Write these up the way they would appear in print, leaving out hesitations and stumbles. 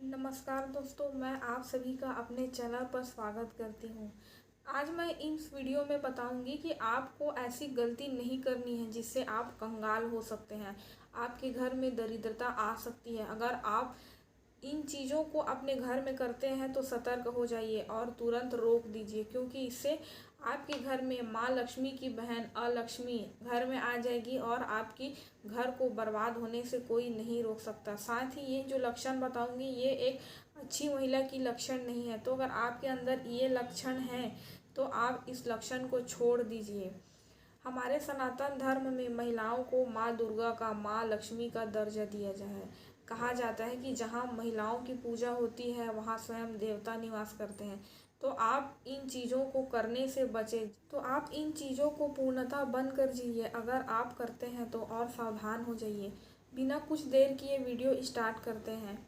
नमस्कार दोस्तों, मैं आप सभी का अपने चैनल पर स्वागत करती हूँ। आज मैं इस वीडियो में बताऊंगी कि आपको ऐसी गलती नहीं करनी है जिससे आप कंगाल हो सकते हैं। आपके घर में दरिद्रता आ सकती है। अगर आप इन चीज़ों को अपने घर में करते हैं तो सतर्क हो जाइए और तुरंत रोक दीजिए, क्योंकि इससे आपके घर में माँ लक्ष्मी की बहन अलक्ष्मी घर में आ जाएगी और आपकी घर को बर्बाद होने से कोई नहीं रोक सकता। साथ ही ये जो लक्षण बताऊंगी ये एक अच्छी महिला की लक्षण नहीं है। तो अगर आपके अंदर ये लक्षण हैं तो आप इस लक्षण को छोड़ दीजिए। हमारे सनातन धर्म में महिलाओं को माँ दुर्गा का, माँ लक्ष्मी का दर्जा दिया जाए। कहा जाता है कि जहाँ महिलाओं की पूजा होती है वहाँ स्वयं देवता निवास करते हैं। तो आप इन चीज़ों को करने से बचें। तो आप इन चीज़ों को पूर्णतः बंद कर दीजिए। अगर आप करते हैं तो और सावधान हो जाइए। बिना कुछ देर किए वीडियो स्टार्ट करते हैं।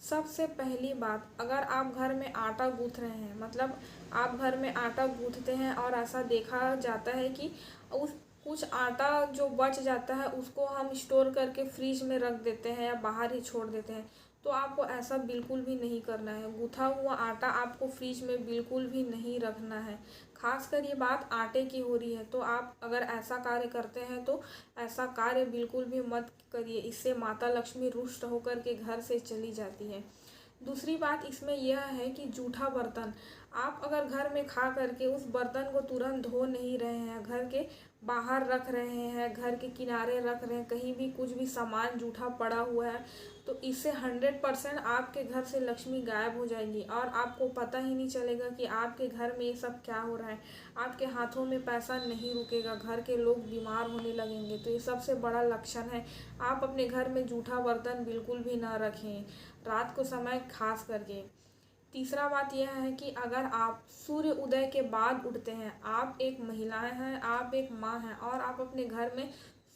सबसे पहली बात, अगर आप घर में आटा गूँथ रहे हैं, मतलब आप घर में आटा गूँथते हैं और ऐसा देखा जाता है कि उस कुछ आटा जो बच जाता है उसको हम स्टोर करके फ्रिज में रख देते हैं या बाहर ही छोड़ देते हैं, तो आपको ऐसा बिल्कुल भी नहीं करना है। गूँथा हुआ आटा आपको फ्रिज में बिल्कुल भी नहीं रखना है। खासकर ये बात आटे की हो रही है, तो आप अगर ऐसा कार्य करते हैं तो ऐसा कार्य बिल्कुल भी मत करिए। इससे माता लक्ष्मी रुष्ट होकर के घर से चली जाती है। दूसरी बात इसमें यह है कि जूठा बर्तन, आप अगर घर में खा करके उस बर्तन को तुरंत धो नहीं रहे हैं, घर के बाहर रख रहे हैं, घर के किनारे रख रहे हैं, कहीं भी कुछ भी सामान जूठा पड़ा हुआ है, तो इससे 100% आपके घर से लक्ष्मी गायब हो जाएगी और आपको पता ही नहीं चलेगा कि आपके घर में ये सब क्या हो रहा है। आपके हाथों में पैसा नहीं रुकेगा, घर के लोग बीमार होने लगेंगे। तो ये सबसे बड़ा लक्षण है। आप अपने घर में जूठा बर्तन बिल्कुल भी ना रखें, रात को समय खास करके। तीसरा बात यह है कि अगर आप सूर्य उदय के बाद उठते हैं, आप एक महिलाएं हैं, आप एक माँ हैं और आप अपने घर में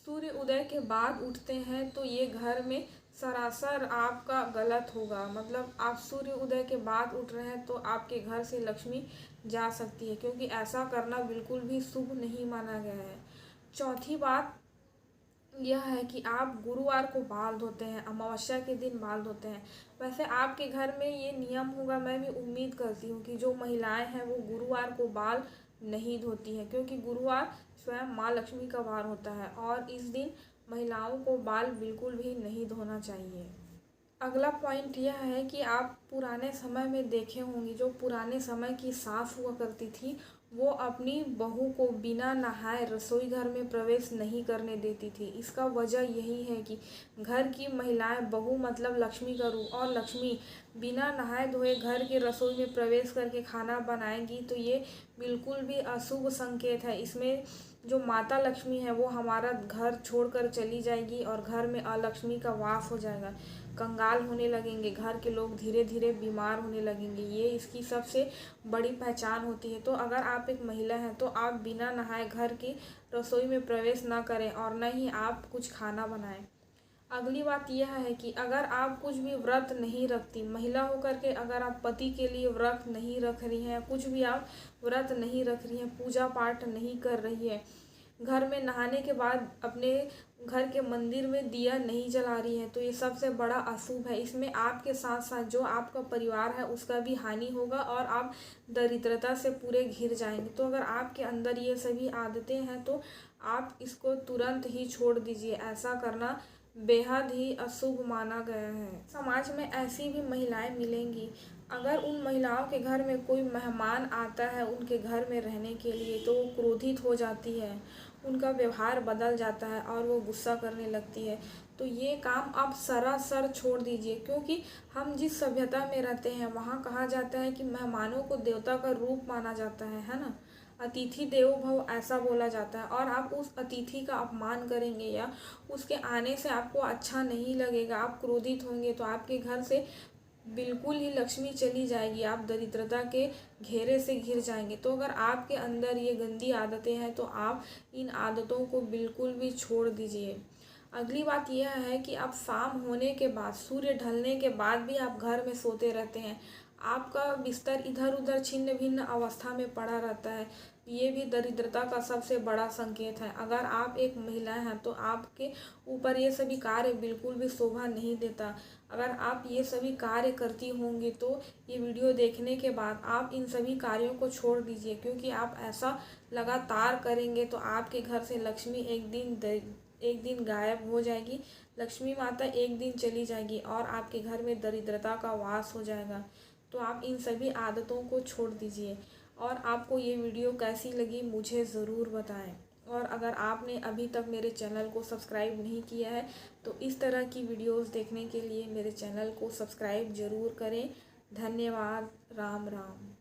सूर्य उदय के बाद उठते हैं, तो ये घर में सरासर आपका गलत होगा। मतलब आप सूर्य उदय के बाद उठ रहे हैं तो आपके घर से लक्ष्मी जा सकती है, क्योंकि ऐसा करना बिल्कुल भी शुभ नहीं माना गया है। चौथी बात यह है कि आप गुरुवार को बाल धोते हैं, अमावस्या के दिन बाल धोते हैं। वैसे आपके घर में ये नियम होगा, मैं भी उम्मीद करती हूँ कि जो महिलाएं हैं वो गुरुवार को बाल नहीं धोती हैं, क्योंकि गुरुवार स्वयं माँ लक्ष्मी का वार होता है और इस दिन महिलाओं को बाल बिल्कुल भी नहीं धोना चाहिए। अगला पॉइंट यह है कि आप पुराने समय में देखे होंगे, जो पुराने समय की सास हुआ करती थी वो अपनी बहू को बिना नहाए रसोई घर में प्रवेश नहीं करने देती थी। इसका वजह यही है कि घर की महिलाएं, बहू मतलब लक्ष्मी का रूप, और लक्ष्मी बिना नहाए धोए घर के रसोई में प्रवेश करके खाना बनाएंगी तो ये बिल्कुल भी अशुभ संकेत है। इसमें जो माता लक्ष्मी है वो हमारा घर छोड़कर चली जाएगी और घर में अलक्ष्मी का वास हो जाएगा। कंगाल होने लगेंगे, घर के लोग धीरे धीरे बीमार होने लगेंगे। ये इसकी सबसे बड़ी पहचान होती है। तो अगर आप एक महिला हैं तो आप बिना नहाए घर की रसोई में प्रवेश ना करें और न ही आप कुछ खाना बनाएं। अगली बात यह है कि अगर आप कुछ भी व्रत नहीं रखती, महिला होकर के अगर आप पति के लिए व्रत नहीं रख रही हैं, कुछ भी आप व्रत नहीं रख रही हैं, पूजा पाठ नहीं कर रही है, घर में नहाने के बाद अपने घर के मंदिर में दिया नहीं जला रही है, तो ये सबसे बड़ा अशुभ है। इसमें आपके साथ साथ जो आपका परिवार है उसका भी हानि होगा और आप दरिद्रता से पूरे घिर जाएंगे। तो अगर आपके अंदर ये सभी आदतें हैं तो आप इसको तुरंत ही छोड़ दीजिए। ऐसा करना बेहद ही अशुभ माना गया है। समाज में ऐसी भी महिलाएं मिलेंगी, अगर उन महिलाओं के घर में कोई मेहमान आता है उनके घर में रहने के लिए तो वो क्रोधित हो जाती है, उनका व्यवहार बदल जाता है और वो गुस्सा करने लगती है। तो ये काम आप सरासर छोड़ दीजिए, क्योंकि हम जिस सभ्यता में रहते हैं वहाँ कहा जाता है कि मेहमानों को देवता का रूप माना जाता है ना। अतिथि देवो भव ऐसा बोला जाता है, और आप उस अतिथि का अपमान करेंगे या उसके आने से आपको अच्छा नहीं लगेगा, आप क्रोधित होंगे, तो आपके घर से बिल्कुल ही लक्ष्मी चली जाएगी, आप दरिद्रता के घेरे से घिर जाएंगे। तो अगर आपके अंदर ये गंदी आदतें हैं तो आप इन आदतों को बिल्कुल भी छोड़ दीजिए। अगली बात यह है कि आप शाम होने के बाद, सूर्य ढलने के बाद भी आप घर में सोते रहते हैं। आपका बिस्तर इधर उधर छिन्न भिन्न अवस्था में पड़ा रहता है, ये भी दरिद्रता का सबसे बड़ा संकेत है। अगर आप एक महिला हैं तो आपके ऊपर ये सभी कार्य बिल्कुल भी शोभा नहीं देता। अगर आप ये सभी कार्य करती होंगी तो ये वीडियो देखने के बाद आप इन सभी कार्यों को छोड़ दीजिए, क्योंकि आप ऐसा लगातार करेंगे तो आपके घर से लक्ष्मी एक दिन गायब हो जाएगी। लक्ष्मी माता एक दिन चली जाएगी और आपके घर में दरिद्रता का वास हो जाएगा। तो आप इन सभी आदतों को छोड़ दीजिए। और आपको ये वीडियो कैसी लगी मुझे ज़रूर बताएं। और अगर आपने अभी तक मेरे चैनल को सब्सक्राइब नहीं किया है तो इस तरह की वीडियोस देखने के लिए मेरे चैनल को सब्सक्राइब ज़रूर करें। धन्यवाद। राम राम।